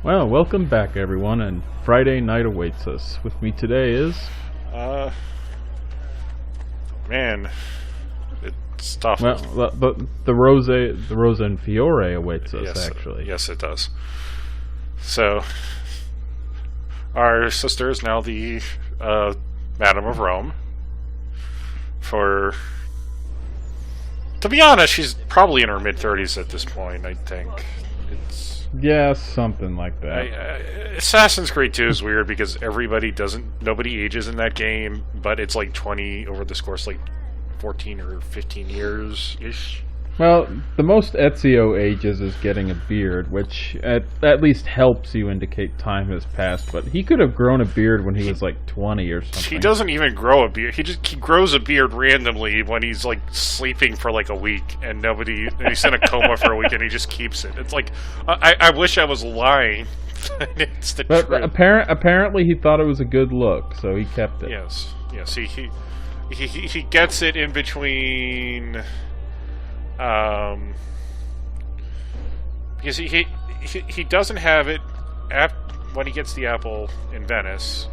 Well, welcome back everyone, and Friday night awaits us. With me today is... Man, it's tough. Well, the Rosa and Fiore awaits us, yes, actually. Yes, it does. So, our sister is now the Madam of Rome. To be honest, she's probably in her mid-30s at this point, I think. Yeah, something like that. Assassin's Creed 2 is weird because nobody ages in that game, but it's like 20 over the course, like 14 or 15 years-ish. Well, the most Ezio ages is getting a beard, which at least helps you indicate time has passed, but he could have grown a beard when he was like 20 or something. He doesn't even grow a beard. He grows a beard randomly when he's like sleeping for like a week and he's in a coma for a week and he just keeps it. It's like, I wish I was lying. It's the truth. Apparently he thought it was a good look, so he kept it. Yes. He gets it in between... because he doesn't have it when he gets the apple in Venice,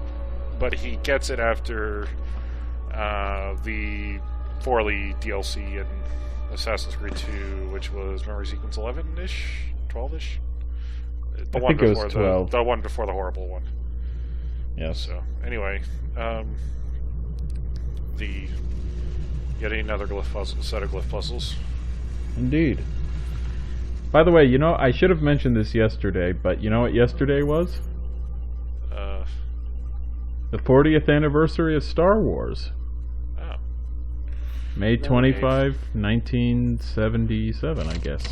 but he gets it after the Forley DLC in Assassin's Creed 2, which was Memory Sequence 11-ish, 12-ish. I think it was 12. The one before the horrible one. Yes. So anyway, yet another set of glyph puzzles. Indeed. By the way, I should have mentioned this yesterday, but you know what yesterday was? The 40th anniversary of Star Wars. Oh. May 25, 1977, I guess.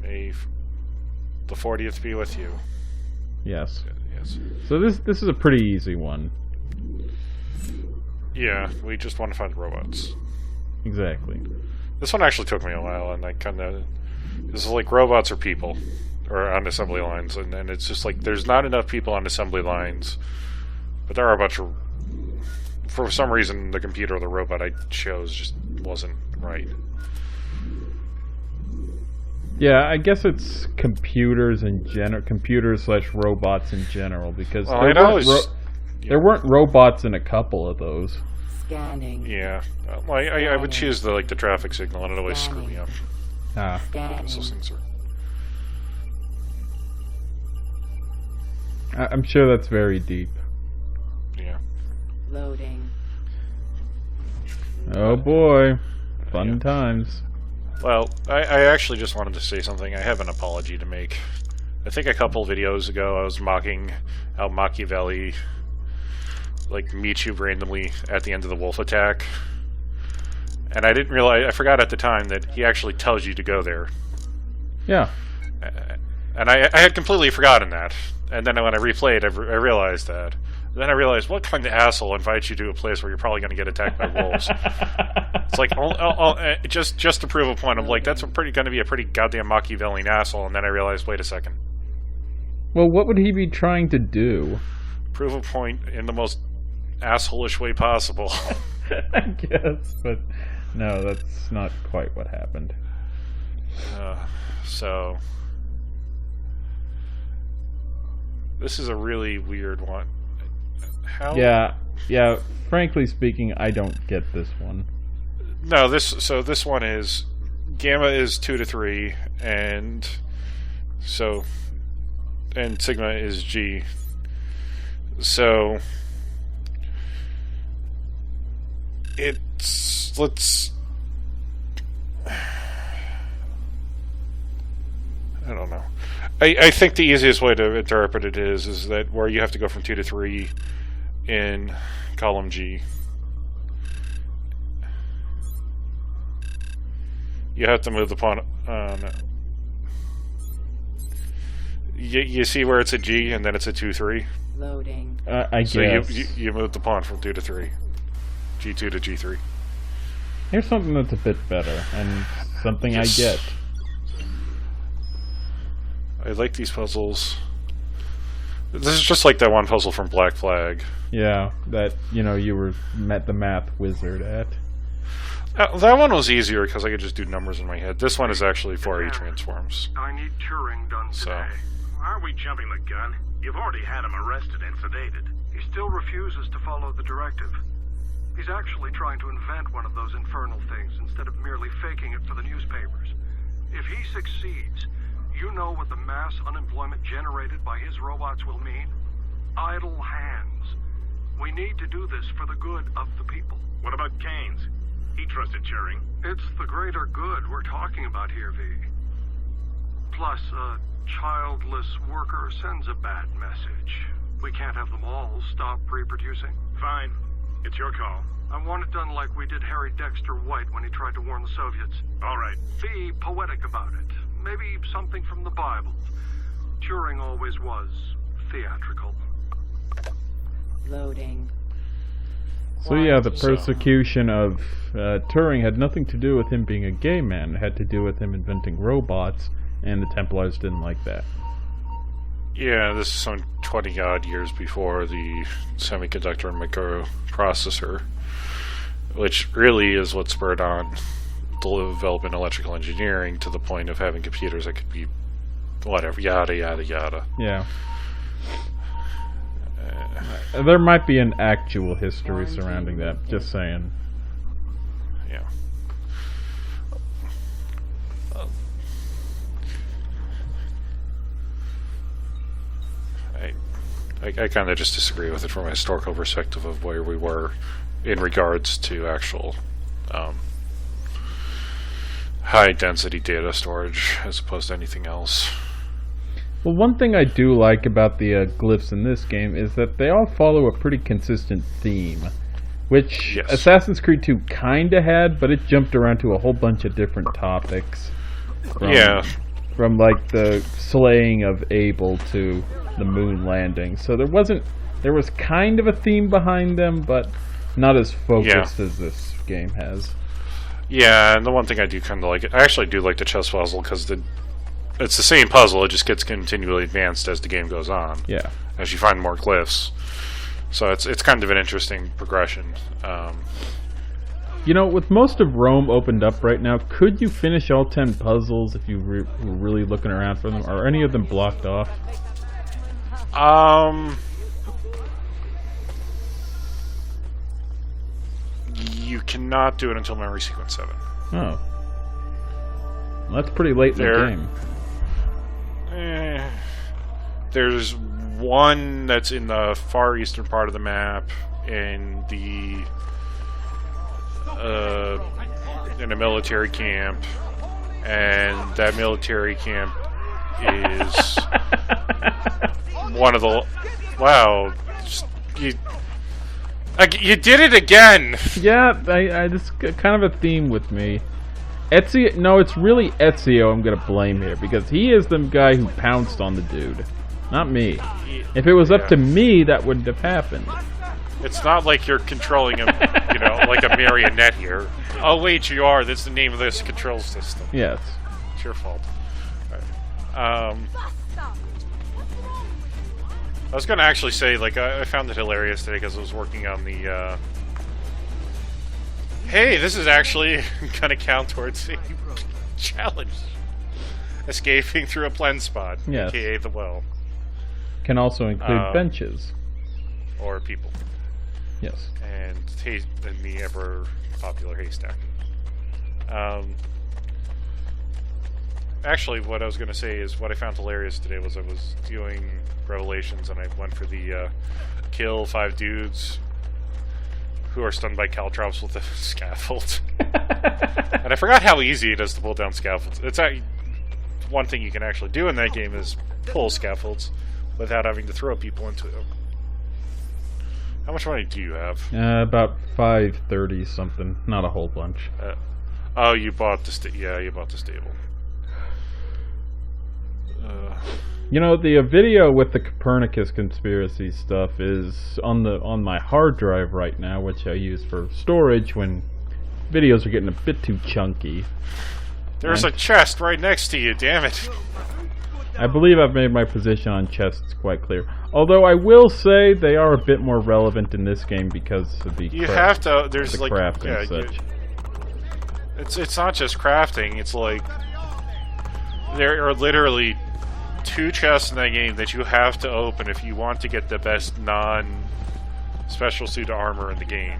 May the 40th be with you. Yes. Yes. So this is a pretty easy one. Yeah, we just want to find robots. Exactly. This one actually took me a while, and this is like robots or people, or on assembly lines, and it's just like there's not enough people on assembly lines, but there are a bunch of. For some reason, the computer or the robot I chose just wasn't right. Yeah, I guess it's computers in general, computers/robots in general, because there weren't robots in a couple of those. Scanning. Yeah, I would choose the traffic signal, and it always screw me up. Ah. Those things are... I'm sure that's very deep. Yeah. Loading. Oh boy, fun times. Well, I actually just wanted to say something. I have an apology to make. I think a couple videos ago I was mocking how Machiavelli meets you randomly at the end of the wolf attack. And I didn't realize, I forgot at the time that he actually tells you to go there. Yeah. And I had completely forgotten that. And then when I replayed, I realized that. Then I realized, what kind of asshole invites you to a place where you're probably going to get attacked by wolves? It's like, just to prove a point, I'm like, that's going to be a pretty goddamn Machiavellian asshole. And then I realized, wait a second. Well, what would he be trying to do? Prove a point in the most asshole-ish way possible. I guess, but no, that's not quite what happened. So this is a really weird one. How? Yeah. Frankly speaking, I don't get this one. No, this one is gamma is 2 to 3, and sigma is G. So I don't know. I think the easiest way to interpret it is that where you have to go from 2 to 3 in column G, you have to move the pawn. No. You see where it's a G and then it's a 2-3? Loading. I guess. So you move the pawn from 2 to 3. G2 to G3. Here's something that's a bit better, and something I get. I like these puzzles. This is just like that one puzzle from Black Flag. Yeah, that, you were met the math wizard at. That one was easier because I could just do numbers in my head. This one is actually 4E transforms. I need Turing done today. Are we jumping the gun? You've already had him arrested and sedated. He still refuses to follow the directive. He's actually trying to invent one of those infernal things instead of merely faking it for the newspapers. If he succeeds, you know what the mass unemployment generated by his robots will mean? Idle hands. We need to do this for the good of the people. What about Keynes? He trusted Turing. It's the greater good we're talking about here, V. Plus, a childless worker sends a bad message. We can't have them all stop reproducing. Fine. It's your call. I want it done like we did Harry Dexter White when he tried to warn the Soviets. All right. Be poetic about it. Maybe something from the Bible. Turing always was theatrical. Loading. So yeah, the persecution of Turing had nothing to do with him being a gay man. It had to do with him inventing robots, and the Templars didn't like that. Yeah, this is some 20-odd years before the semiconductor microprocessor, which really is what spurred on the development of electrical engineering to the point of having computers that could be whatever, yada, yada, yada. Yeah. There might be an actual history surrounding that, just saying. Yeah. I kind of just disagree with it from a historical perspective of where we were in regards to actual high-density data storage as opposed to anything else. Well, one thing I do like about the glyphs in this game is that they all follow a pretty consistent theme, which Yes. Assassin's Creed 2 kinda had, but it jumped around to a whole bunch of different topics. From like the slaying of Abel to the moon landing. So there was kind of a theme behind them, but not as focused as this game has. Yeah, and the one thing I do kind of like, I actually do like the chess puzzle because it's the same puzzle, it just gets continually advanced as the game goes on. Yeah. As you find more glyphs. So it's kind of an interesting progression. You know, with most of Rome opened up right now, could you finish all 10 puzzles if you were really looking around for them? Are any of them blocked off? You cannot do it until Memory Sequence 7. Oh. Well, that's pretty late in the game. There's one that's in the far eastern part of the map in a military camp, and that military camp is one of the... Wow. You did it again! Yeah, I this kind of a theme with me. Ezio, no, it's really Ezio I'm gonna blame here, because he is the guy who pounced on the dude, not me. If it was up to me, that wouldn't have happened. It's not like you're controlling him, like a marionette here. Oh wait, you are. That's the name of this control system. Yes. It's your fault. Right. I was going to actually say, like, I found it hilarious today because I was working on the, hey, this is actually going to count towards a challenge. Escaping through a blend spot, yes. aka the well. Can also include benches. Or people. Yes. And the ever-popular haystack. Actually, what I was going to say is what I found hilarious today was I was doing Revelations and I went for the kill 5 dudes who are stunned by caltrops with a scaffold. And I forgot how easy it is to pull down scaffolds. It's one thing you can actually do in that game is pull scaffolds without having to throw people into them. How much money do you have? About 530 something. Not a whole bunch. Oh, you bought the you bought the stable. You know, the video with the Copernicus conspiracy stuff is on my hard drive right now, which I use for storage when videos are getting a bit too chunky. There's a chest right next to you, damn it. I believe I've made my position on chests quite clear. Although I will say they are a bit more relevant in this game because of the there's like crafting and such. It's not just crafting, it's like there are literally 2 chests in that game that you have to open if you want to get the best non-special suit armor in the game.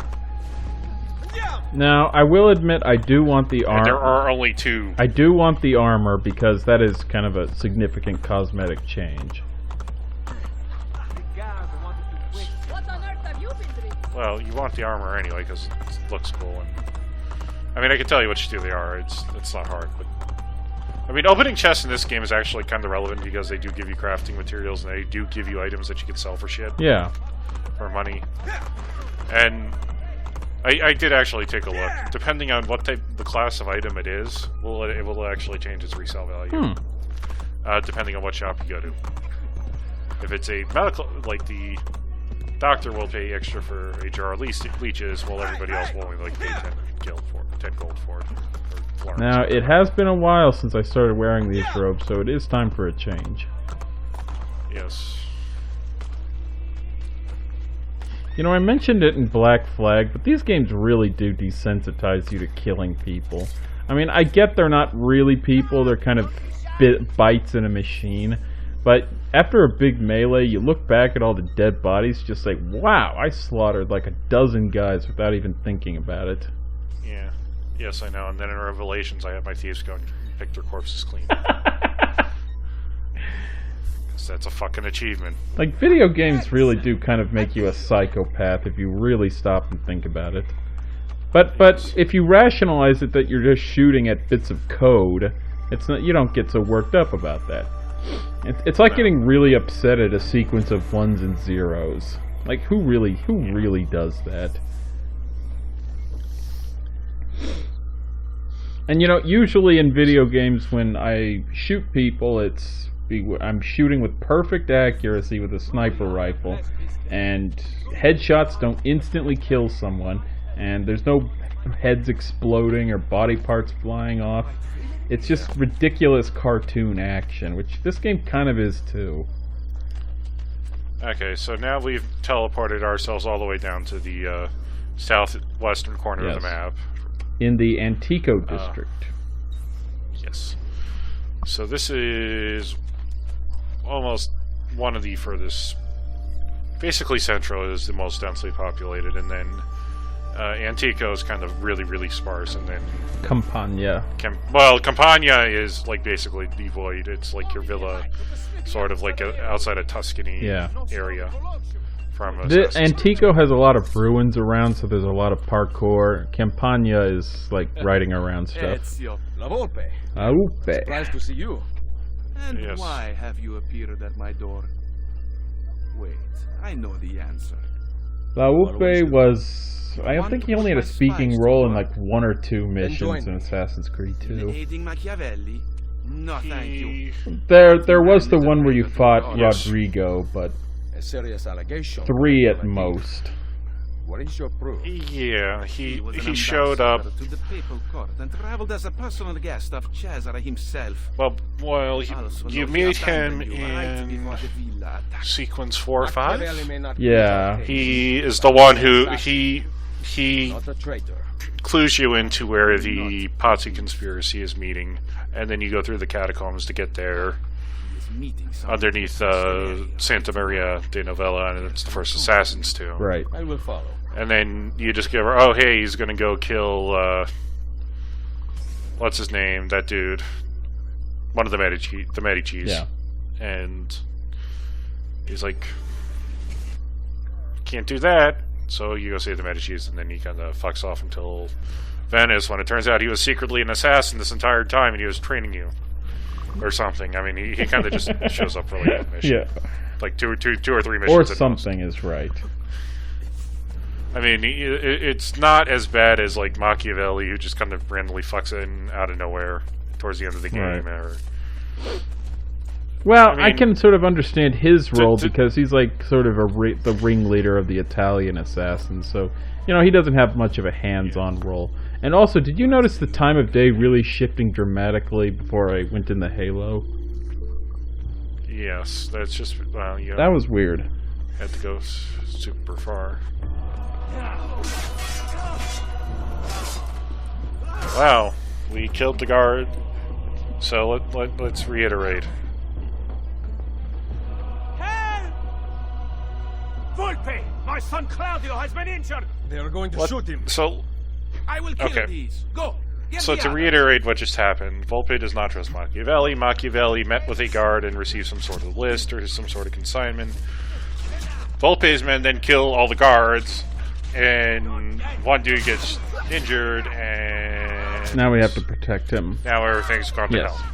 Now, I will admit I do want the armor. There are only 2. I do want the armor because that is kind of a significant cosmetic change. Well, you want the armor anyway because it looks cool. And I mean, I can tell you which 2 they are. It's not hard, but I mean, opening chests in this game is actually kind of relevant because they do give you crafting materials and they do give you items that you can sell for shit. Yeah. For money. And I did actually take a look. Depending on what the class of item it is, it will actually change its resale value. Depending on what shop you go to. If it's a medical, like the doctor will pay extra for a jar of leeches, while everybody else will only pay 10 gold for it. Now, it has been a while since I started wearing these robes, so it is time for a change. Yes. You know, I mentioned it in Black Flag, but these games really do desensitize you to killing people. I mean, I get they're not really people, they're kind of bites in a machine, but after a big melee, you look back at all the dead bodies, just like, wow, I slaughtered like a dozen guys without even thinking about it. Yeah. Yes, I know, and then in Revelations, I have my thieves go and pick their corpses clean. That's a fucking achievement. Like, video games really do kind of make you a psychopath if you really stop and think about it. But if you rationalize it that you're just shooting at bits of code, it's not, you don't get so worked up about that. It's like getting really upset at a sequence of 1s and 0s. Like, who really does that? And you know, usually in video games when I shoot people, I'm shooting with perfect accuracy with a sniper rifle, and headshots don't instantly kill someone, and there's no heads exploding or body parts flying off. It's just ridiculous cartoon action, which this game kind of is too. Okay, so now we've teleported ourselves all the way down to the southwestern corner of the map. In the Antico district. Yes. So this is almost one of the furthest. Basically, Centro is the most densely populated, and then Antico is kind of really, really sparse, and then Campania. Campania is like basically devoid. It's like your villa, sort of like outside of Tuscany area. The Antico has a lot of ruins around, so there's a lot of parkour. Campania is like riding around stuff. Ezio, La Volpe. Surprised to see you. And why have you appeared at my door? Wait, I know the answer. La Volpe was... I don't think he only had a speaking role in like 1 or 2 missions in Assassin's Creed 2. Aiding Machiavelli? No, thank you. There was the one where you fought Rodrigo, but 3 at most. What is your proof? Yeah, he showed up to the papal court and traveled as a personal guest of Cesare himself. Well, you meet him in sequence 4 or 5. Yeah, he is the one who he clues you into where the Pazzi conspiracy is meeting, and then you go through the catacombs to get there. Underneath Santa Maria de Novella, and it's the first Assassin's tomb. Right. I will follow. And then you just give her, oh hey, he's gonna go kill what's his name? That dude. One of the Medicis. Yeah. And he's like, can't do that. So you go save the Medicis, and then he kind of fucks off until Venice, when it turns out he was secretly an assassin this entire time, and he was training you. Or something. I mean, he kind of just shows up for like one mission. Yeah. Like two or 3 missions. Or something is right. I mean, it's not as bad as like Machiavelli, who just kind of randomly fucks in out of nowhere towards the end of the game. Right. Well, I can sort of understand his role because he's like sort of the ringleader of the Italian assassins. So, you know, he doesn't have much of a hands-on role. And also, did you notice the time of day really shifting dramatically before I went in the Halo? Yes, that's just, well, yeah. That was weird. Had to go super far. Wow, we killed the guard. So let's reiterate. My son Claudio has been injured. They are going to shoot him. So, I will kill Okay. these. Go. Get so the to others. reiterate what just happened, Volpe does not trust Machiavelli. Machiavelli met with a guard and received some sort of list or some sort of consignment. Volpe's men then kill all the guards, and one dude gets injured, and Now we have to protect him. now everything's gone to Yes. hell.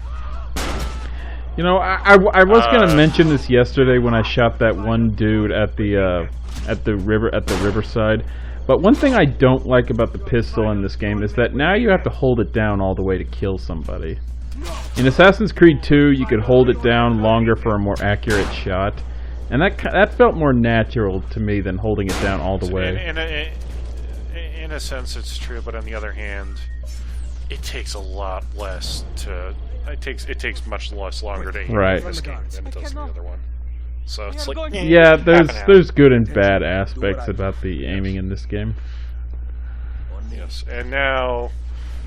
You know, I was gonna mention this yesterday when I shot that one dude at the riverside. But one thing I don't like about the pistol in this game is that now you have to hold it down all the way to kill somebody. In Assassin's Creed 2, you could hold it down longer for a more accurate shot, and that felt more natural to me than holding it down all the way. In a sense, it's true, but on the other hand, it takes a lot less to. It takes much less longer to aim Right. in this game than it does in the other one. So it's like Yeah, half and half. there's good and bad aspects about the aiming in this game. Yes, and now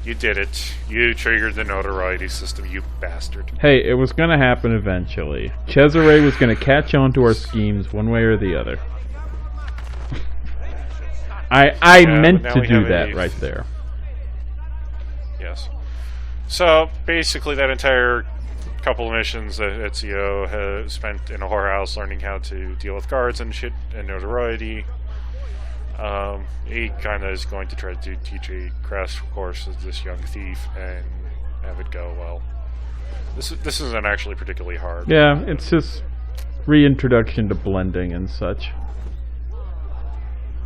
you did it. You triggered the notoriety system, you bastard. Hey, it was gonna happen eventually. Cesare was gonna catch on to our schemes one way or the other. I Yeah, meant but now to we do have that a- right there. Yes. So basically, that entire couple of missions that Ezio has spent in a whorehouse learning how to deal with guards and shit and notoriety. He kind of is going to try to teach a crash course of this young thief and have it go well. This isn't actually particularly hard. Yeah, it's just reintroduction to blending and such.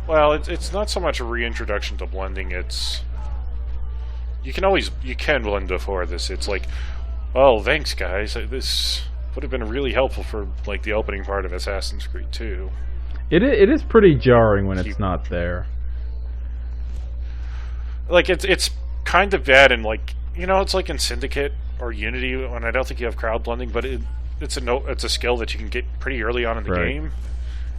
Well, it's not so much a reintroduction to blending. It's you can blend before this. It's like, oh, thanks guys. This would have been really helpful for like the opening part of Assassin's Creed 2. It is pretty jarring when it's not there. Like it's kind of bad in like it's like in Syndicate or Unity when I don't think you have crowd blending, but it's a skill that you can get pretty early on in the Right. game,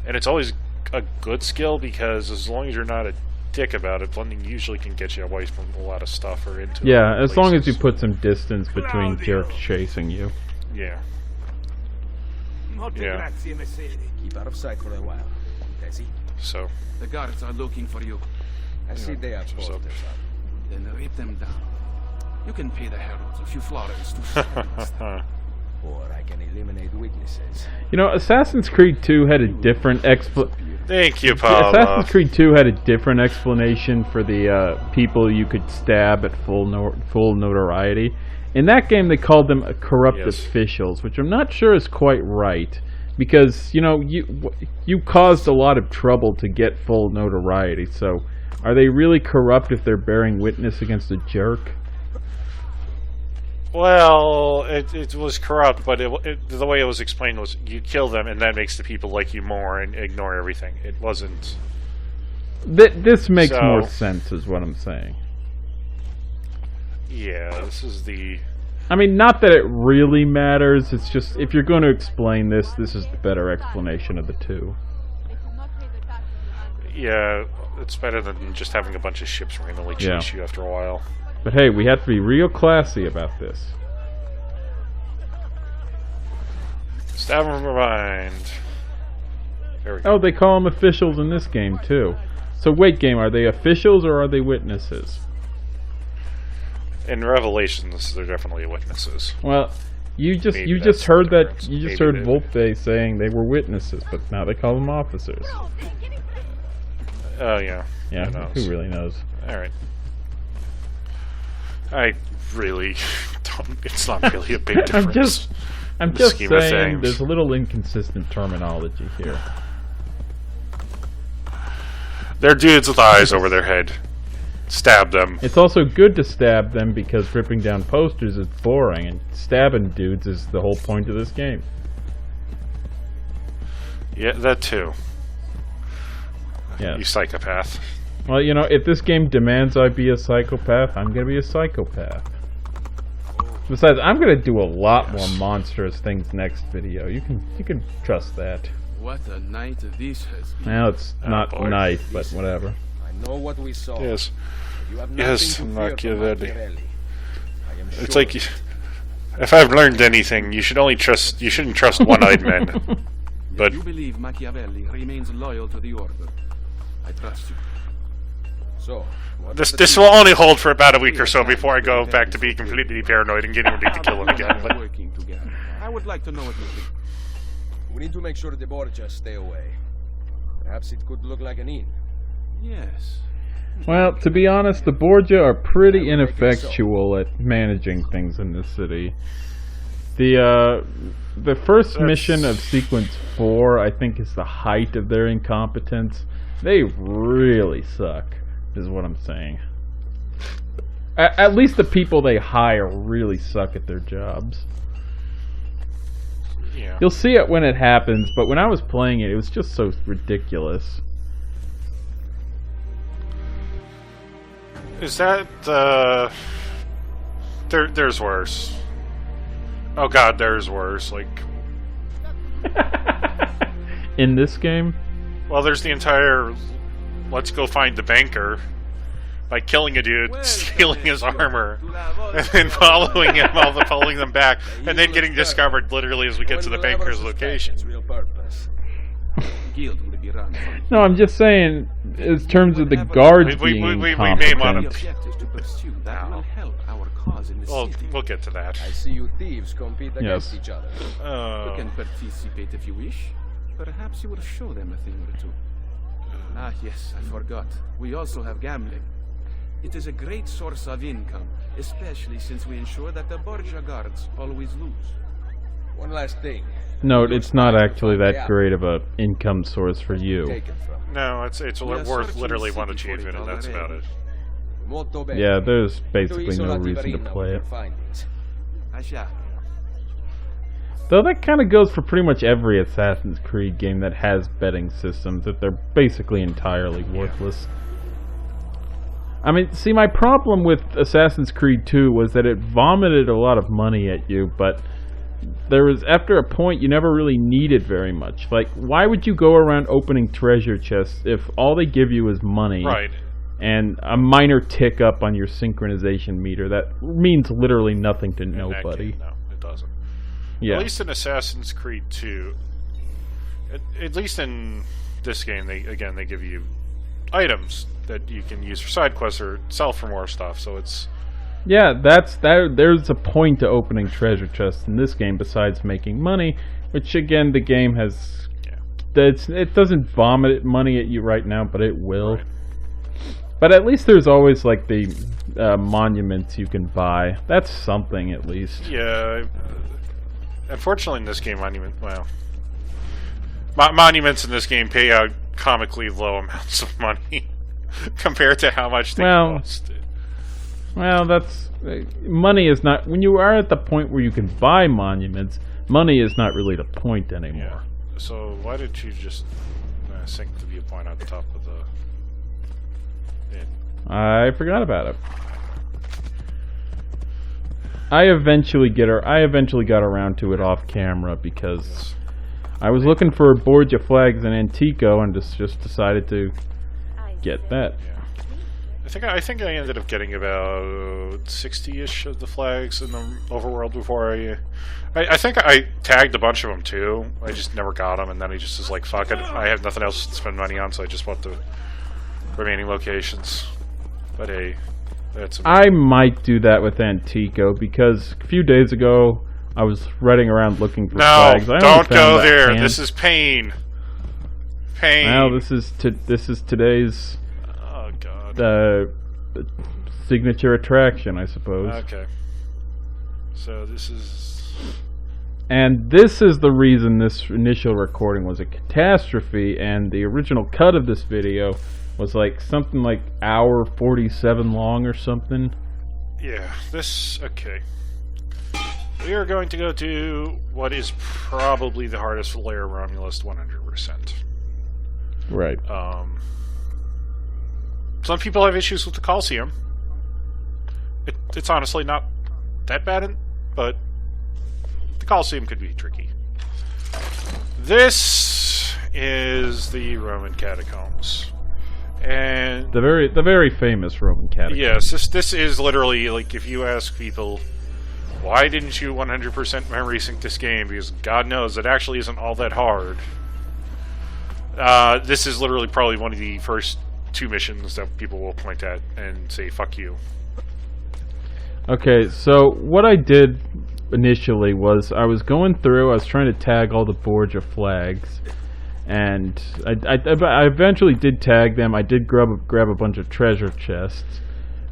and it's always a good skill because as long as you're not a dick about it, blending usually can get you away from a lot of stuff or into Yeah, as long as you places. put some distance between jerks chasing you. Yeah. Molte Yeah. grazie, Messere. Keep out of sight for a while. Tessie, So The guards are looking for you. I see they are so- posters up. Then rip them down. You can pay the heralds a few florins to silence them. Or I can eliminate weaknesses. You know, Assassin's Creed 2 had a different thank you, Paolo. Assassin's Creed 2 had a different explanation for the people you could stab at full notoriety. In that game, they called them corrupt Yes. officials, which I'm not sure is quite right, because you caused a lot of trouble to get full notoriety. So, are they really corrupt if they're bearing witness against a jerk? Well, it was corrupt, but the way it was explained was you kill them, and that makes the people like you more and ignore everything. It wasn't. This makes So- more sense, is what I'm saying. Yeah, this is the. I mean, not that it really matters. It's just if you're going to explain this is the better explanation of the two. Yeah, it's better than just having a bunch of ships randomly chase you after a while. But hey, we have to be real classy about this. Stab him behind. There we go. Oh, they call them officials in this game too. So wait, game, are they officials or are they witnesses? In Revelations, they're definitely witnesses. Well, you just Maybe just that's heard the that difference. you just Maybe heard they- Volpe saying they were witnesses, but now they call them officers. Oh, yeah. Yeah, who really knows? Alright. I really don't. It's not really a big difference. I'm the just scheme of saying things. there's a little inconsistent terminology here. They're dudes with eyes over their head. Stab them. It's also good to stab them because ripping down posters is boring, and stabbing dudes is the whole point of this game. Yeah, that too. Yeah. You psychopath. Well, you know, if this game demands I be a psychopath, I'm gonna be a psychopath. Besides, I'm gonna do a lot more monstrous things next video. You can trust that. What a night this has been. Now it's not boy. night, but whatever. I know what we saw. Yes. You have Yes, nothing to fear from Machiavelli. Machiavelli. I am It's sure like, if I've learned anything, you shouldn't trust one-eyed men. But you believe Machiavelli remains loyal to the Order. I trust you. So, what this will only hold for about a week or so before I go back to be completely paranoid and getting ready to kill him again. But Working together. I would like to know what you think. We need to make sure the Borgias stay away. Perhaps it could look like an inn. Yes. Well, to be honest, the Borgia are pretty ineffectual at managing things in this city. The first mission of Sequence 4, I think, is the height of their incompetence. They really suck, is what I'm saying. At least the people they hire really suck at their jobs. yeah, You'll see it when it happens, but when I was playing it, it was just so ridiculous. is that there's worse. Oh god, there's worse. Like, In this game? well, there's the entire let's go find the banker by killing a dude, stealing his armor, and then following him, following them back, and then getting discovered literally as we get to the banker's location. Its real purpose. Guild will be run from No, I'm just saying, in terms of the guards We being may incompetent. want the objectives to pursue that will help our cause in the city. We'll get to that. I see you thieves compete against Yes. each other. You can participate if you wish. Perhaps you will show them a thing or two. Ah, yes, I forgot. We also have gambling. It is a great source of income, especially since we ensure that the Borgia guards always lose. One last thing. Note, it's not actually that great of a income source for you. Taken from. No, it's We are worth searching literally the one city for achievement, it and that's about it. Molto bene. Yeah, there's To basically no Isola reason to Tiberina play with it. your findings. I shall. Though that kind of goes for pretty much every Assassin's Creed game that has betting systems, that they're basically entirely worthless. I mean, see, my problem with Assassin's Creed 2 was that it vomited a lot of money at you, but there was, after a point, you never really needed very much. Like, why would you go around opening treasure chests if all they give you is money? Right. And a minor tick up on your synchronization meter that means literally nothing to In that nobody. game, no, it doesn't. Yeah. At least in Assassin's Creed 2, at least in this game, they give you items that you can use for side quests or sell for more stuff. So it's Yeah, there's a point to opening treasure chests in this game besides making money, which again the game has. yeah. It doesn't vomit money at you right now, but it will. Right. But at least there's always like the monuments you can buy. That's something at least. Yeah. Unfortunately, in this game, monuments in this game pay out comically low amounts of money compared to how much they cost. Well, that's money is not when you are at the point where you can buy monuments. Money is not really the point anymore. Yeah. So why did you just sync the viewpoint at the top of the? I forgot about it. I eventually got around to it off camera because I was looking for Borgia flags in Antico and just decided to get that. Yeah. I think I ended up getting about 60-ish of the flags in the overworld before I think I tagged a bunch of them too. I just never got them, and then I just was like, fuck it, I have nothing else to spend money on, so I just bought the remaining locations. But hey, that's I might do that with Antico because a few days ago I was running around looking for flags. I don't go there. This is pain. Pain. Well, this is today's oh god. signature attraction, I suppose. Okay. So this is. And this is the reason this initial recording was a catastrophe, and the original cut of this video was like something like hour 47 long or something. Yeah, okay. We are going to go to what is probably the hardest layer Romulus 100%. Right. Some people have issues with the Colosseum. It's honestly not that bad, but the Colosseum could be tricky. This is the Roman catacombs. And The very famous Roman catacombs. yes, this is literally, like, if you ask people, why didn't you 100% memory sync this game? Because God knows it actually isn't all that hard. This is literally probably one of the first 2 missions that people will point at and say, fuck you. Okay, so what I did initially was I was going through, I was trying to tag all the Borgia flags, and I eventually did tag them. I did grab a bunch of treasure chests,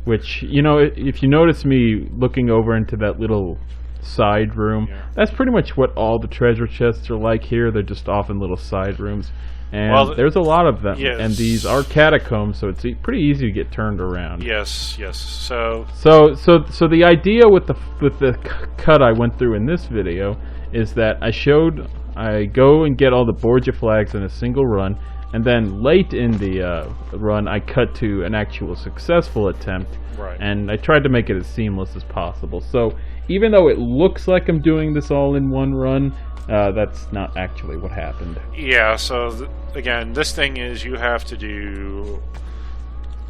which, you know, if you notice me looking over into that little side room, that's pretty much what all the treasure chests are like here. They're just off in little side rooms. And there's a lot of them, and these are catacombs, so it's pretty easy to get turned around. Yes. So the idea with the cut I went through in this video is that I go and get all the Borgia flags in a single run, and then late in the run I cut to an actual successful attempt, and I tried to make it as seamless as possible. So even though it looks like I'm doing this all in one run, that's not actually what happened. Yeah, so again, this thing is you have to do...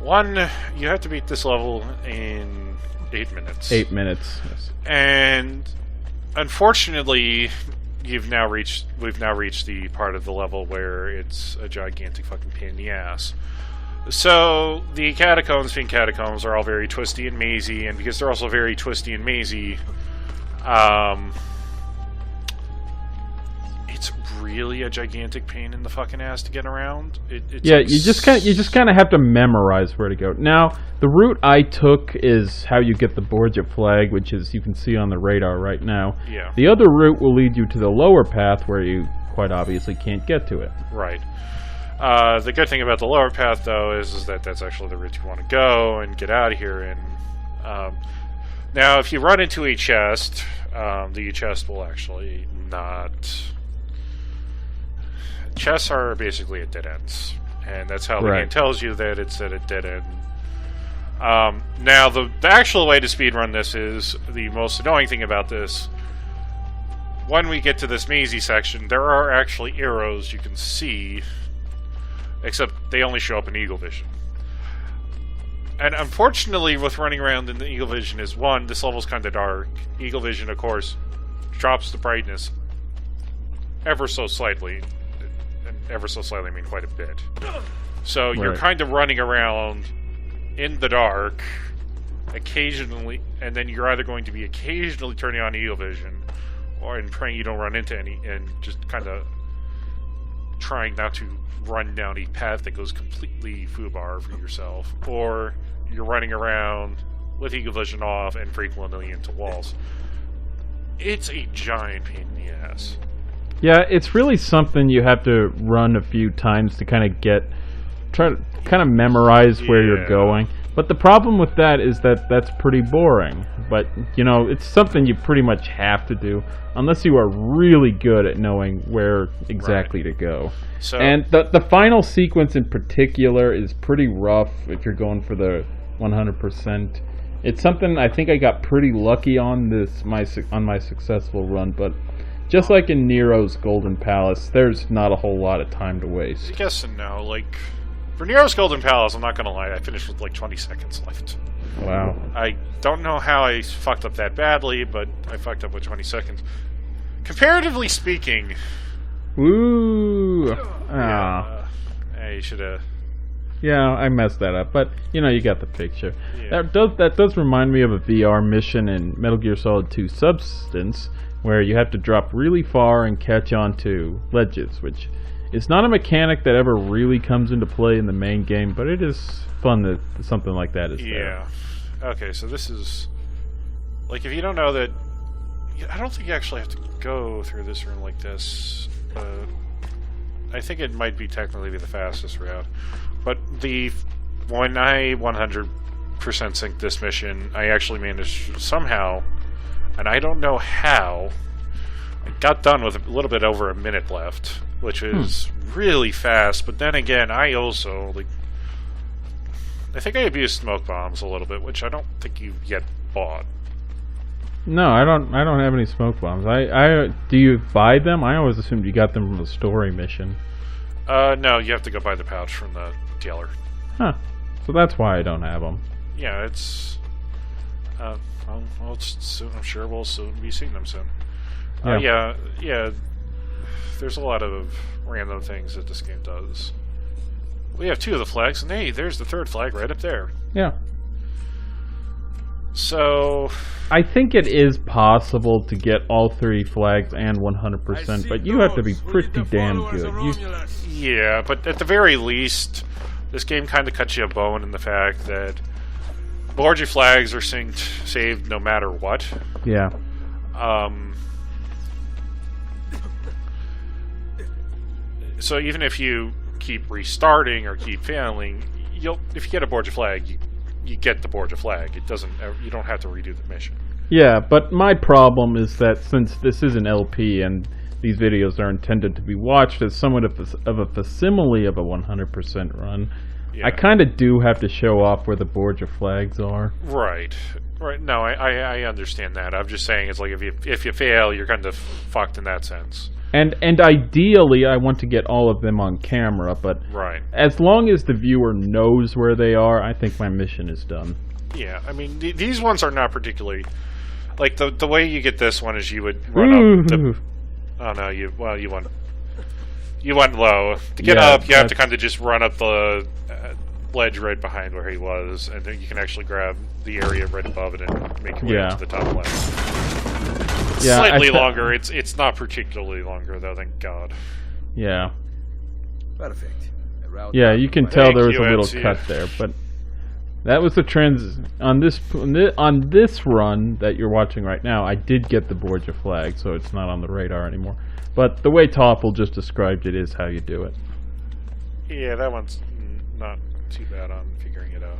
you have to beat this level in 8 minutes. 8 minutes, yes. And unfortunately, we've now reached the part of the level where it's a gigantic fucking pain in the ass. So, the catacombs being catacombs are all very twisty and mazy, and because they're also very twisty and mazy, it's really a gigantic pain in the fucking ass to get around. Yeah, you just kind of have to memorize where to go. Now, the route I took is how you get the Borgia flag, which is you can see on the radar right now. Yeah. The other route will lead you to the lower path where you quite obviously can't get to it. Right. The good thing about the lower path, though, is that that's actually the route you want to go and get out of here. And now, if you run into a chest, the chest will actually not... Chests are basically at dead ends, and that's how the game tells you that it's at a dead end. Now, the actual way to speedrun this is, the most annoying thing about this, when we get to this mazy section, there are actually arrows you can see, except they only show up in Eagle Vision. And unfortunately, with running around in the Eagle Vision is, one, this level's kind of dark. Eagle Vision, of course, drops the brightness ever so slightly. And ever so slightly, I mean quite a bit. So you're kind of running around in the dark, occasionally, and then you're either going to be occasionally turning on Eagle Vision, or and praying you don't run into any, and just kind of trying not to run down a path that goes completely foobar for yourself, or you're running around with Eagle Vision off and frequently into walls. It's a giant pain in the ass. Yeah, it's really something you have to run a few times to kind of try to kind of memorize where you're going. But the problem with that is that that's pretty boring. But, you know, it's something you pretty much have to do, unless you are really good at knowing where exactly to go. So, and the final sequence in particular is pretty rough if you're going for the 100%. It's something I think I got pretty lucky on my successful run, but just like in Nero's Golden Palace, there's not a whole lot of time to waste. Yes and no. Like, for Nero's Golden Palace, I'm not gonna lie, I finished with like 20 seconds left. Wow. I don't know how I fucked up that badly, but I fucked up with 20 seconds. Comparatively speaking... Woo! I should have... Yeah, I messed that up, but, you know, you got the picture. Yeah. That does remind me of a VR mission in Metal Gear Solid 2 Substance, where you have to drop really far and catch onto ledges, which is not a mechanic that ever really comes into play in the main game, but it is fun that something like that is there. Okay, so this is... Like, if you don't know that... I don't think you actually have to go through this room like this. I think it might be technically the fastest route. But when I 100% synced this mission, I actually managed somehow... And I don't know how. I got done with a little bit over a minute left, which is really fast. But then again, I also I think I abused smoke bombs a little bit, which I don't think you've yet bought. No, I don't have any smoke bombs. Do you buy them? I always assumed you got them from the story mission. No, you have to go buy the pouch from the dealer. Huh. So that's why I don't have them. Yeah, it's. I'm sure we'll soon be seeing them soon. Yeah. there's a lot of random things that this game does. We have 2 of the flags, and hey, there's the 3rd flag right up there. Yeah. So... I think it is possible to get all 3 flags and 100%, but you have to be pretty damn good. Yeah, but at the very least, this game kind of cuts you a bone in the fact that larger flags are saved no matter what. Yeah. So even if you keep restarting or keep failing, if you get a Borgia flag, you get the Borgia flag. It doesn't. You don't have to redo the mission. Yeah, but my problem is that since this is an LP and these videos are intended to be watched as somewhat of a facsimile of a 100% run, I kind of do have to show off where the Borgia flags are. Right. No, I understand that. I'm just saying it's like if you fail, you're kind of fucked in that sense. And ideally, I want to get all of them on camera, but as long as the viewer knows where they are, I think my mission is done. Yeah, I mean, these ones are not particularly... Like, the way you get this one is you would run up the... Oh, no, you went low. To get up, you have to kind of just run up the ledge right behind where he was, and then you can actually grab the area right above it and make your way up to the top left. Yeah, slightly longer. It's not particularly longer, though, thank God. Yeah. Perfect. Yeah, you can tell there was a little cut there, but that was the on this run that you're watching right now. I did get the Borgia flag, so it's not on the radar anymore. But the way Toffel just described it is how you do it. Yeah, that one's not too bad on figuring it out.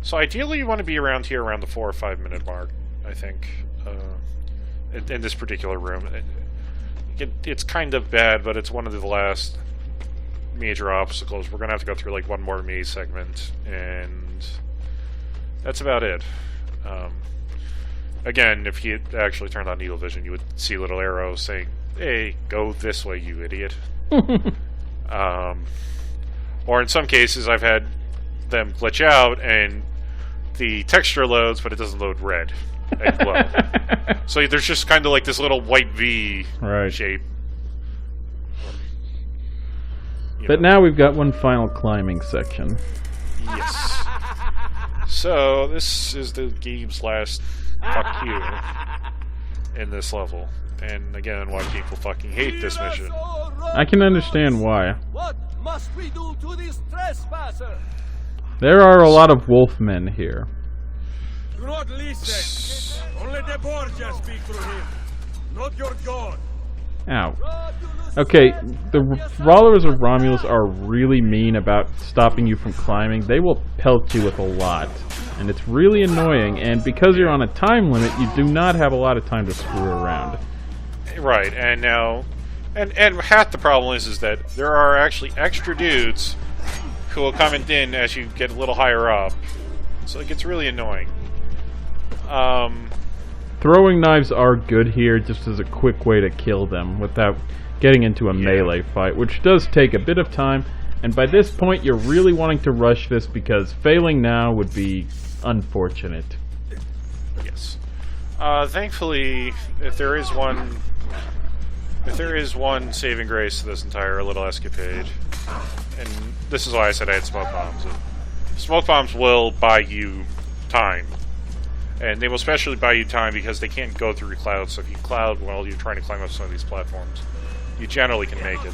So ideally, you want to be around here around the 4 or 5 minute mark, I think, in this particular room. It's kind of bad, but it's one of the last major obstacles. We're going to have to go through like one more maze segment, and that's about it. Again, if you actually turned on needle vision, you would see little arrows saying, "Hey, go this way, you idiot." Or in some cases, I've had them glitch out, and the texture loads, but it doesn't load red and glow. So there's just kind of like this little white V shape. But now we've got one final climbing section. Yes. So this is the game's last fuck you in this level. And again, why people fucking hate this mission. I can understand why. What must we do to this trespasser? There are a lot of wolfmen here. Do not listen. Only the Borgia speak through him, not your god. Ow. Okay, the followers of Romulus are really mean about stopping you from climbing. They will pelt you with a lot, and it's really annoying, and because you're on a time limit, you do not have a lot of time to screw around. Right, and now... And half the problem is that there are actually extra dudes who will come in as you get a little higher up. So it gets really annoying. Throwing knives are good here just as a quick way to kill them without getting into a melee fight, which does take a bit of time, and by this point you're really wanting to rush this because failing now would be unfortunate. Yes. Thankfully, if there is one saving grace to this entire little escapade, and this is why I said I had smoke bombs. Smoke bombs will buy you time. And they will especially buy you time because they can't go through clouds, so if you cloud while you're trying to climb up some of these platforms, you generally can make it.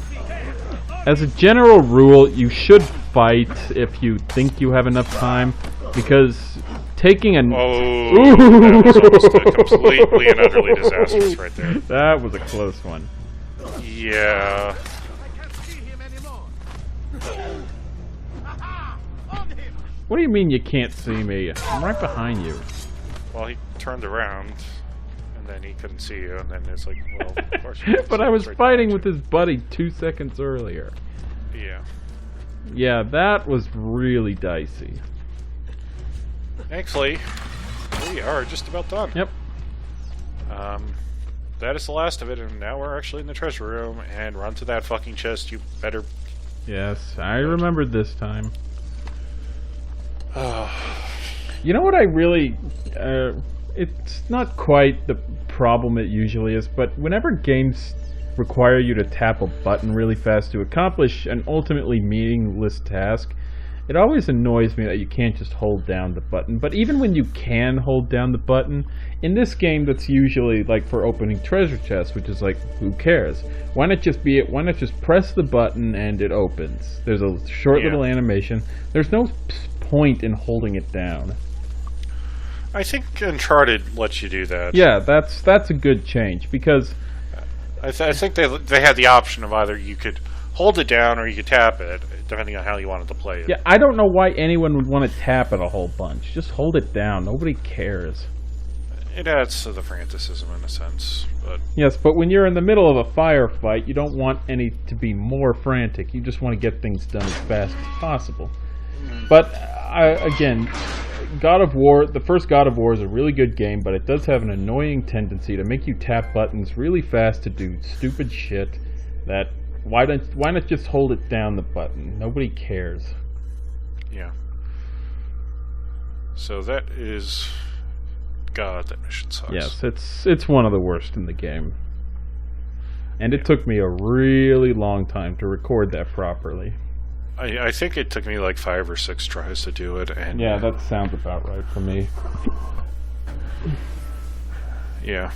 As a general rule, you should fight if you think you have enough time, because taking an... Oh, that was almost completely and utterly disastrous right there. That was a close one. Yeah. What do you mean you can't see me? I'm right behind you. Well, he turned around, and then he couldn't see you, and then it's like, well, of course you but I was fighting with his buddy 2 seconds earlier. Yeah. Yeah, that was really dicey. Thankfully, we are just about done. Yep. That is the last of it, and now we're actually in the treasure room, and run to that fucking chest, you better... Yes, I remembered this time. You know what I really it's not quite the problem it usually is, but whenever games require you to tap a button really fast to accomplish an ultimately meaningless task, it always annoys me that you can't just hold down the button. But even when you can hold down the button, in this game that's usually like for opening treasure chests, which is like, who cares? Why not just press the button and it opens? There's a short little animation. There's no point in holding it down. I think Uncharted lets you do that. Yeah, that's a good change, because I think they had the option of either you could hold it down or you could tap it, depending on how you wanted to play it. Yeah, I don't know why anyone would want to tap it a whole bunch. Just hold it down. Nobody cares. It adds to the franticism in a sense, but yes, but when you're in the middle of a firefight, you don't want any to be more frantic. You just want to get things done as fast as possible. But again, God of War, the first God of War is a really good game, but it does have an annoying tendency to make you tap buttons really fast to do stupid shit. That why not just hold it down the button? Nobody cares. Yeah. So that is, God, that mission sucks. Yes, it's one of the worst in the game, and it took me a really long time to record that properly. I think it took me like 5 or 6 tries to do it, and yeah, that sounds about right for me. Yeah.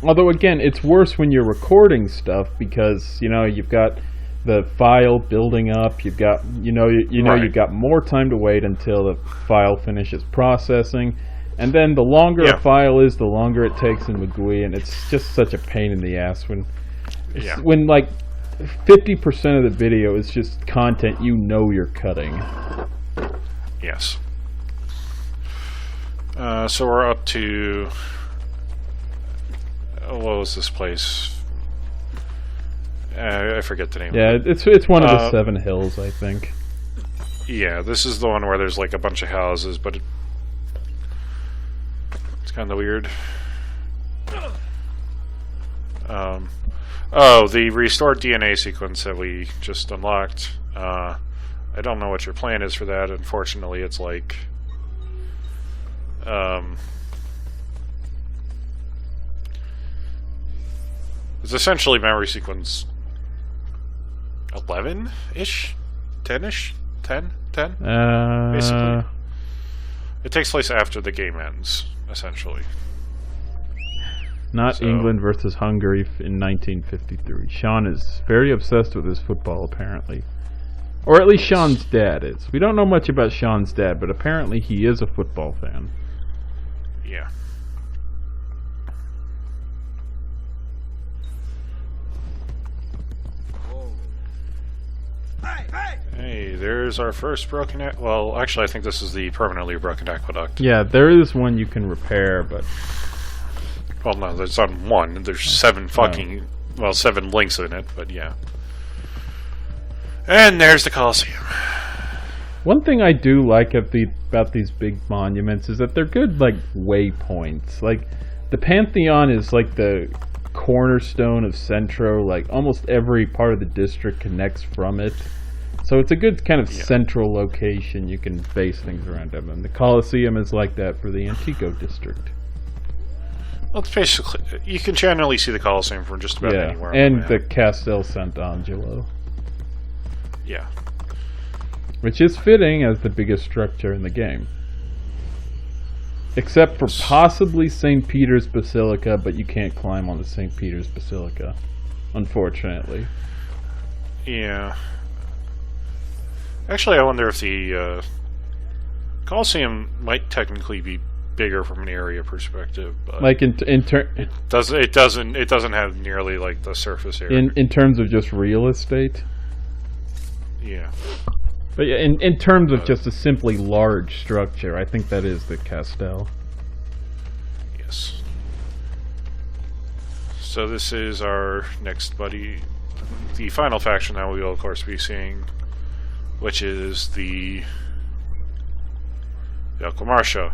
Although again, it's worse when you're recording stuff, because you've got the file building up. You've got you've got more time to wait until the file finishes processing, and then the longer a file is, the longer it takes in McGUI, and it's just such a pain in the ass when like 50% of the video is just content you're cutting. Yes. So we're up to, what was this place? I forget the name. Yeah, it's one of the 7 hills, I think. Yeah, this is the one where there's like a bunch of houses, but it's kind of weird. Oh, the restored DNA sequence that we just unlocked. I don't know what your plan is for that. Unfortunately, it's like it's essentially memory sequence 11-ish? 10-ish? 10? Basically. It takes place after the game ends, essentially. Not England versus Hungary in 1953. Sean is very obsessed with his football, apparently. Or at least Sean's dad is. We don't know much about Sean's dad, but apparently he is a football fan. Yeah. Hey, there's our first broken... Well, actually, I think this is the permanently broken aqueduct. Yeah, there is one you can repair, but... Well, no, there's not one. There's 7 fucking... Well, 7 links in it, but yeah. And there's the Colosseum. One thing I do like about these big monuments is that they're good, like, waypoints. Like, the Pantheon is, like, the cornerstone of Centro. Like, almost every part of the district connects from it. So it's a good kind of central location you can base things around them. And the Colosseum is like that for the Antico district. Well, it's basically... You can generally see the Colosseum from just about anywhere. And the Castel Sant'Angelo. Yeah. Which is fitting as the biggest structure in the game. Except for possibly St. Peter's Basilica, but you can't climb on the St. Peter's Basilica. Unfortunately. Yeah. Actually, I wonder if the Colosseum might technically be bigger from an area perspective, but like it doesn't have nearly like the surface area in terms of just real estate. Yeah, but yeah, in terms of just a simply large structure, I think that is the Castel. Yes. So this is our next buddy, the final faction that we will of course be seeing, which is the Comarcha,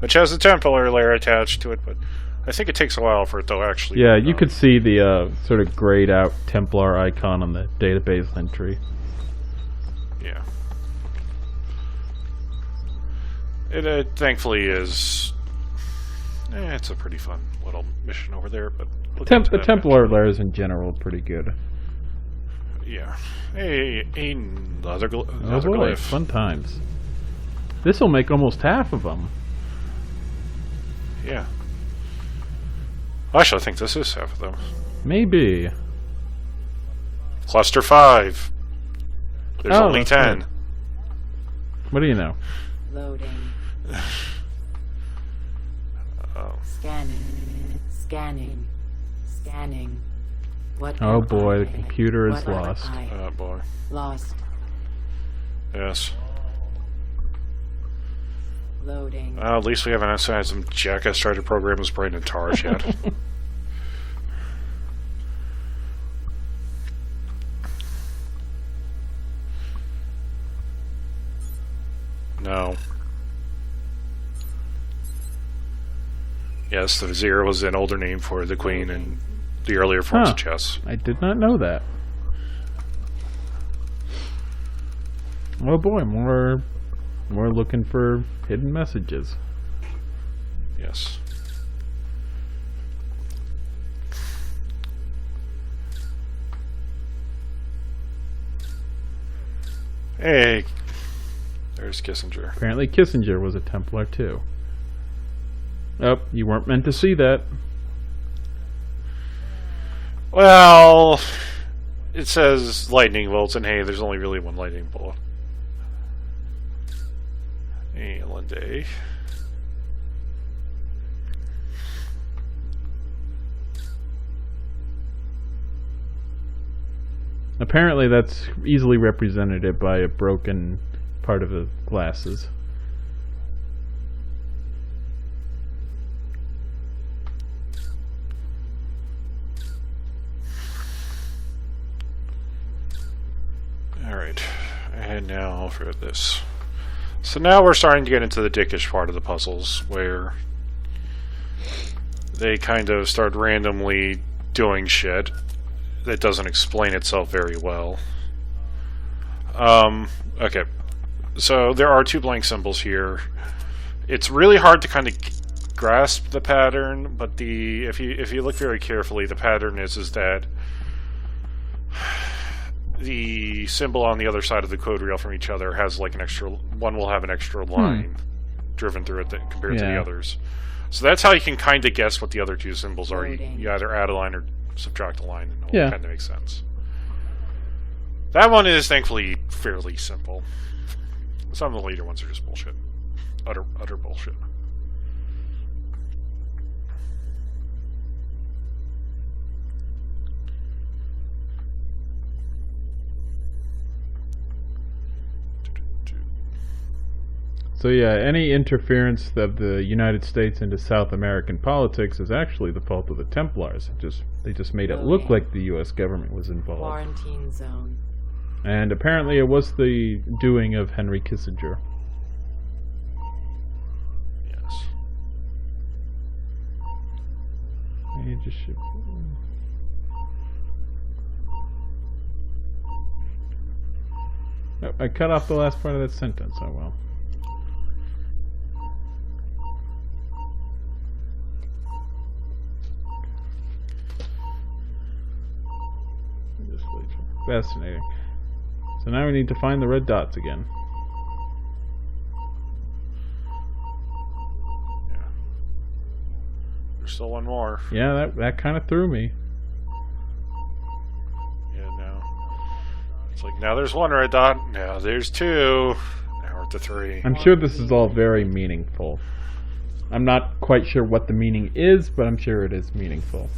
which has a Templar layer attached to it, but I think it takes a while for it to actually... Yeah, you could see the sort of grayed out Templar icon on the database entry. Yeah. It thankfully is It's a pretty fun little mission over there, but we'll The Templar lairs in general are pretty good. Yeah. Hey, another Oh boy, glyph. fun times. This will make almost half of them. Yeah. Actually, I think this is half of them. Maybe. Cluster 5. There's only that's 10. good. What do you know? Loading. Oh. Scanning. Scanning. Scanning. What Oh am boy, I? the computer is What am lost. I? Oh boy. Lost. Yes. Loading. At least we haven't had some jackass try to program his brain in TARS yet. No. Yes, the Vizier was an older name for the Queen in the earlier forms of chess. I did not know that. Oh boy, more looking for hidden messages. Yes. Hey, there's Kissinger. Apparently Kissinger was a Templar too. Oh, you weren't meant to see that. Well, it says lightning bolts, and hey, there's only really one lightning bolt. Hey, Linday. Apparently that's easily represented by a broken part of the glasses. Alright, and now for this. So now we're starting to get into the dickish part of the puzzles, where they kind of start randomly doing shit that doesn't explain itself very well. Okay. So there are two blank symbols here. It's really hard to kind of grasp the pattern, but if you look very carefully, the pattern is that the symbol on the other side of the code rail from each other has like an extra one will have an extra line driven through it compared to the others. So that's how you can kind of guess what the other two symbols are. You either add a line or subtract a line, and it kind of makes sense. That one is thankfully fairly simple. Some of the later ones are just bullshit. Utter bullshit. So yeah, any interference of the United States into South American politics is actually the fault of the Templars. They just made it look like the U.S. government was involved. Quarantine zone. And apparently it was the doing of Henry Kissinger. Yes. You just should... Oh, I cut off the last part of that sentence. Oh well. Fascinating. So now we need to find the red dots again. Yeah. There's still one more. Yeah, that kind of threw me. Yeah, no. It's like, now there's one red dot, now there's two, now we're at the three. I'm sure this is all very meaningful. I'm not quite sure what the meaning is, but I'm sure it is meaningful.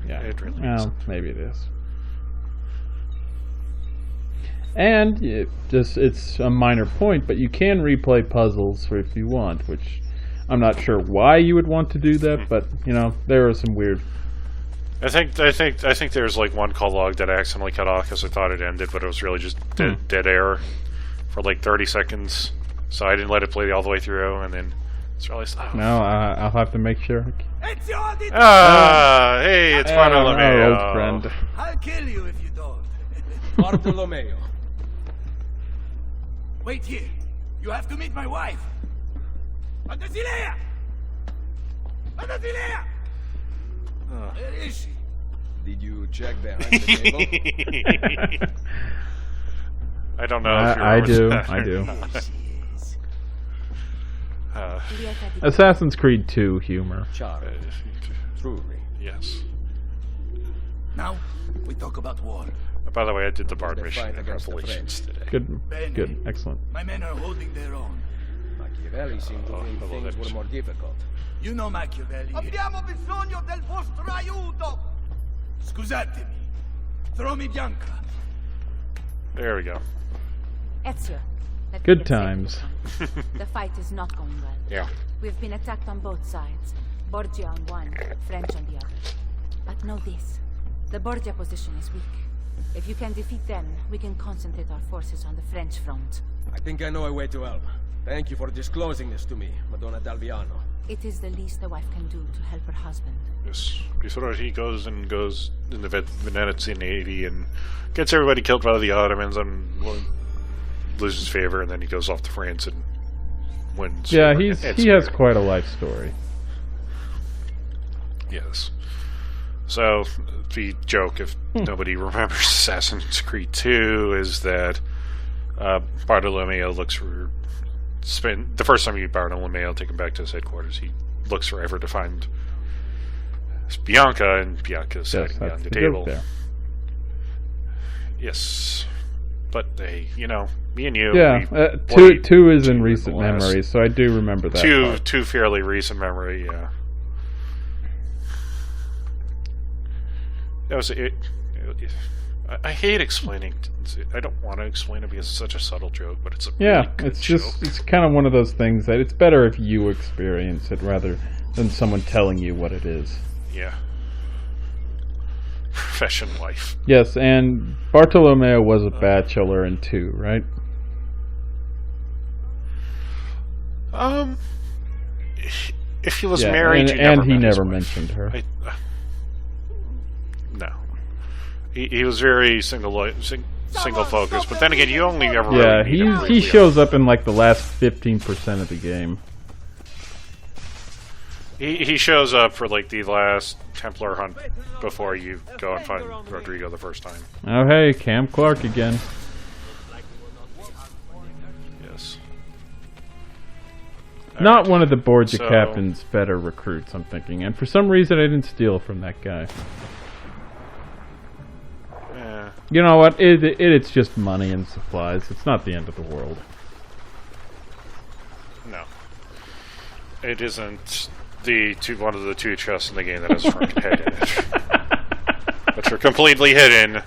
Yeah. It really well, is. Maybe it is. And it's a minor point, but you can replay puzzles if you want, which I'm not sure why you would want to do that, but you know, there are some weird. I think there's like one call log that I accidentally cut off because I thought it ended, but it was really just dead air for like 30 seconds. So I didn't let it play all the way through, and then it's realized. Oh. No, I'll have to make sure. Hey, it's Bartolomeo. Old friend. I'll kill you if you don't. Bartolomeo. Wait here. You have to meet my wife. Andasilea! Where is she? Did you check behind the table? I don't know if I you're do. that I or do. not. Assassin's Creed 2 humor. Charlie. Truly. Yes. Now, we talk about war. By the way, I did the Bard The mission fight in against the Revelations today. Good. Benny. Good. Excellent. My men are holding their own. Machiavelli seemed to think hello, things that- were more difficult. You know Machiavelli. Abbiamo bisogno del vostro aiuto! Scusatemi. Throw me Bianca. There we go. Ezio. let me Good get safe times. with you. The fight is not going well. Yeah. We've been attacked on both sides. Borgia on one, French on the other. But know this. The Borgia position is weak. If you can defeat them, we can concentrate our forces on the French front. I think I know a way to help. Thank you for disclosing this to me, Madonna Dalviano. It is the least a wife can do to help her husband. Yes. Before he goes in the Venetian Navy and gets everybody killed by the Ottomans and loses favor, and then he goes off to France and wins. Yeah, over he has quite a life story. Yes. So, the joke, if nobody remembers Assassin's Creed 2, is that Bartolomeo looks for... the first time you meet Bartolomeo, take him back to his headquarters, he looks forever to find Bianca, and Bianca's sitting That's on the the table. joke there. Yes. But they, me and you... Yeah, we two is in two recent last- memories, so I do remember that part. Two fairly recent memory, yeah. That was it. I hate explaining. I don't want to explain it because it's such a subtle joke, but it's a really good it's joke. just it's kind of one of those things that it's better if you experience it rather than someone telling you what it is. Yeah. Profession life. Yes, and Bartolomeo was a bachelor in 2, right? If he was Yeah, married, and, you never and he met his never wife. mentioned her. No. He was very single focused, but then again, you only ever Yeah, really meet him he briefly shows up in like the last 15% of the game. He shows up for like the last Templar hunt before you go and find Rodrigo the first time. Oh hey, Cam Clark again. Yes. Not one of the Borgia So- captain's better recruits, I'm thinking. And for some reason I didn't steal from that guy. You know what? It's just money and supplies. It's not the end of the world. No. It isn't one of the two chests in the game that has a front head in it. Which are completely hidden.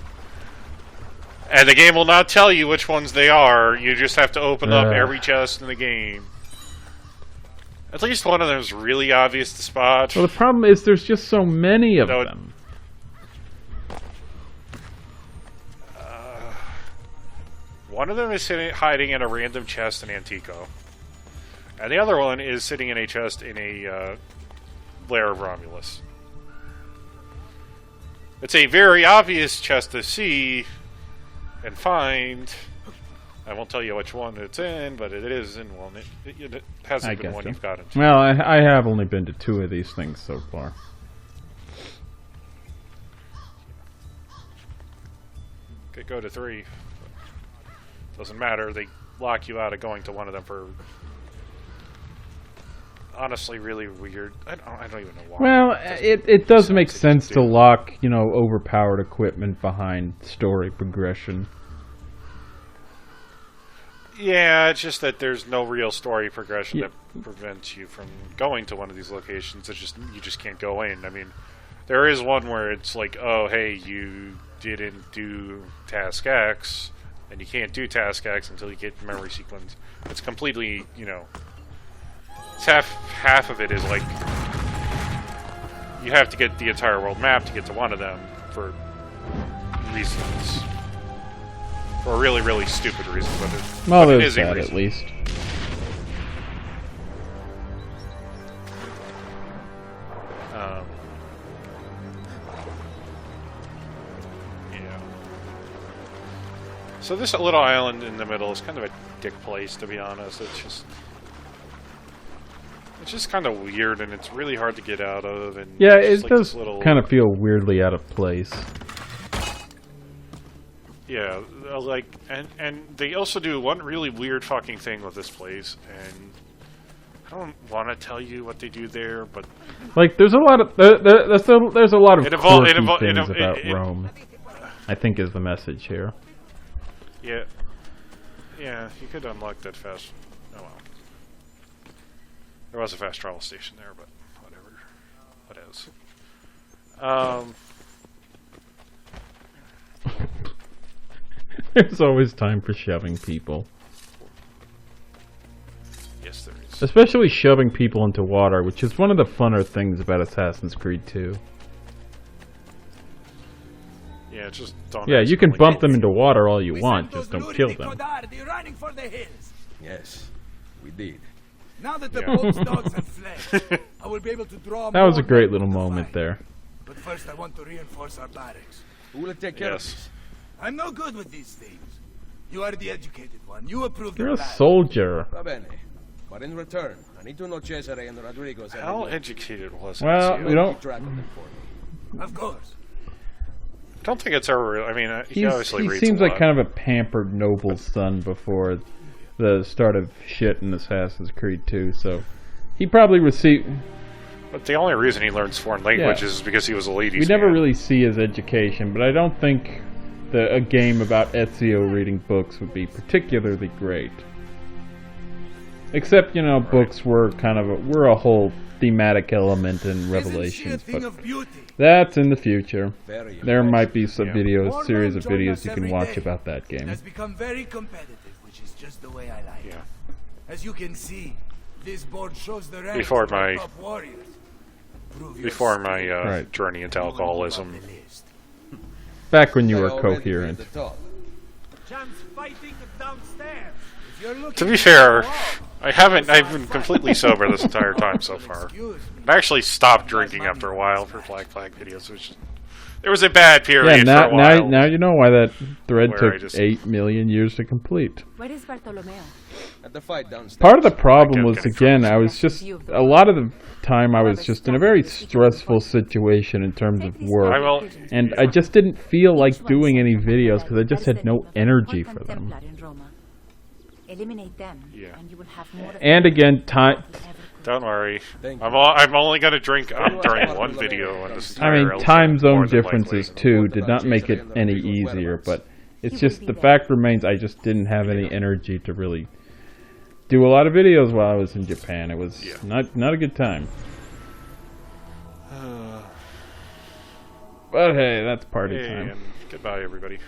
And the game will not tell you which ones they are. You just have to open up every chest in the game. At least one of them is really obvious to spot. Well, the problem is there's just so many of them. One of them is hiding in a random chest in Antico. And the other one is sitting in a chest in a lair of Romulus. It's a very obvious chest to see and find. I won't tell you which one it's in, but it is in one. It hasn't been one you've gotten to. Well, I have only been to 2 of these things so far. Could go to 3. Doesn't matter. They lock you out of going to one of them for honestly really weird. I don't even know why. Well, it does make sense to lock, overpowered equipment behind story progression. Yeah, it's just that there's no real story progression that prevents you from going to one of these locations. It's just you just can't go in. I mean, there is one where it's like, oh, hey, you didn't do task X, and you can't do task X until you get the memory sequence. It's completely, it's half of it is like you have to get the entire world map to get to one of them for reasons. For really, really stupid reasons, Well, but it there's is a that reason. at least. Yeah. So this little island in the middle is kind of a dick place, to be honest. It's just kind of weird, and it's really hard to get out of. And yeah, it like does kind of feel weirdly out of place. Yeah, like, and they also do one really weird fucking thing with this place, and I don't want to tell you what they do there, but like, there's a lot of there's a lot of quirky things about Rome. I think is the message here. Yeah, yeah, you could unlock that fast. Oh well, there was a fast travel station there, but whatever. What is? There's always time for shoving people. Yes, there is. Especially shoving people into water, which is one of the funner things about Assassin's Creed 2. Yeah, just don't. Yeah, you can bump them into water all you want, just don't kill them. Running for the hills. Yes, we did. Now that the boat's dogs have fled, I will be able to draw. That was a great little moment there. But first, I want to reinforce our barracks. Who will take care of this? I'm no good with these things. You are the educated one. You approve. You're a soldier. Va bene. But in return, I need to know Cesare and Rodrigo's. How educated was it? Well, we don't. Of course. I don't think it's ever. I mean, he obviously reads seems a lot. like kind of a pampered noble son before the start of shit in Assassin's Creed 2. So he probably received. But the only reason he learns foreign languages is because he was a ladies' We never man. really see his education, but I don't think a game about Ezio reading books would be particularly great. Except, you know, books were kind of were a whole thematic element in Revelations, but that's in the future. There might be some series of videos you can watch about that game. It has become very competitive, which is just the way I like it. As you can see, this board shows the ranks Before of my- top warriors. Before my journey into alcoholism. Back when you were coherent. To be fair, I've been completely sober this entire time so far. I actually stopped drinking after a while for Black Flag videos, which there was a bad period for a while. Now you know why that thread where took 8 million years to complete. Where is Bartolomeo? At the fight downstairs. Part of the problem was, again, I was just, a lot of the time I was just in a very stressful situation in terms of work. And I just didn't feel like doing any videos because I just had no energy for them. Eliminate them, and you will have more. And again, time. Don't worry, I'm only gonna drink during one video in this entire. I mean, time zone differences too did not make it any easier, but it's just the fact remains I just didn't have any energy to really do a lot of videos while I was in Japan. It was not a good time. But hey, that's party time. And goodbye, everybody.